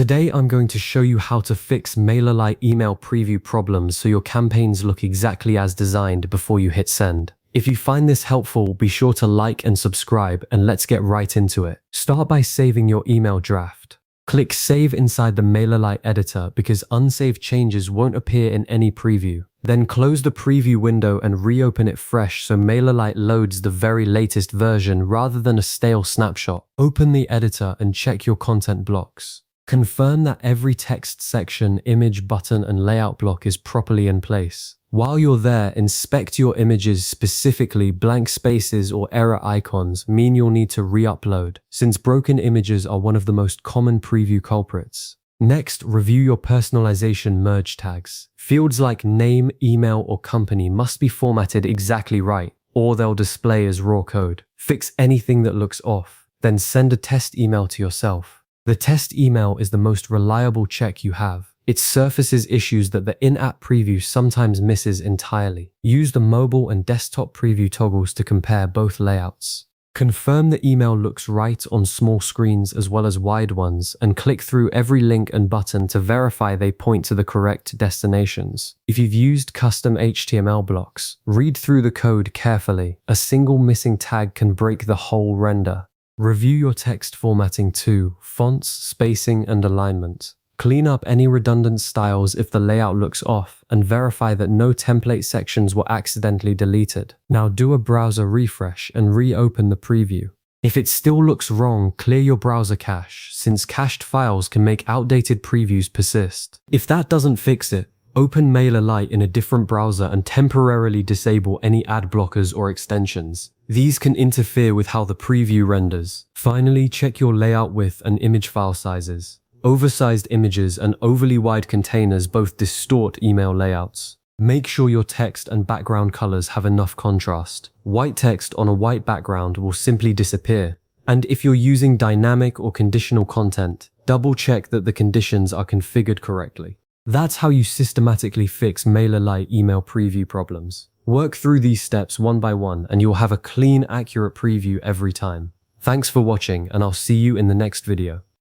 Today I'm going to show you how to fix MailerLite email preview problems so your campaigns look exactly as designed before you hit send. If you find this helpful, be sure to like and subscribe, and let's get right into it. Start by saving your email draft. Click Save inside the MailerLite editor because unsaved changes won't appear in any preview. Then close the preview window and reopen it fresh so MailerLite loads the very latest version rather than a stale snapshot. Open the editor and check your content blocks. Confirm that every text section, image, button, and layout block is properly in place. While you're there, inspect your images, specifically blank spaces or error icons mean you'll need to re-upload, since broken images are one of the most common preview culprits. Next, review your personalization merge tags. Fields like name, email, or company must be formatted exactly right, or they'll display as raw code. Fix anything that looks off, then send a test email to yourself. The test email is the most reliable check you have. It surfaces issues that the in-app preview sometimes misses entirely. Use the mobile and desktop preview toggles to compare both layouts. Confirm the email looks right on small screens as well as wide ones, and click through every link and button to verify they point to the correct destinations. If you've used custom HTML blocks, read through the code carefully. A single missing tag can break the whole render. Review your text formatting too, fonts, spacing, and alignment. Clean up any redundant styles if the layout looks off, and verify that no template sections were accidentally deleted. Now do a browser refresh and reopen the preview. If it still looks wrong, clear your browser cache, since cached files can make outdated previews persist. If that doesn't fix it, open MailerLite in a different browser and temporarily disable any ad blockers or extensions. These can interfere with how the preview renders. Finally, check your layout width and image file sizes. Oversized images and overly wide containers both distort email layouts. Make sure your text and background colors have enough contrast. White text on a white background will simply disappear. And if you're using dynamic or conditional content, double check that the conditions are configured correctly. That's how you systematically fix MailerLite email preview problems. Work through these steps one by one and you'll have a clean, accurate preview every time. Thanks for watching, and I'll see you in the next video.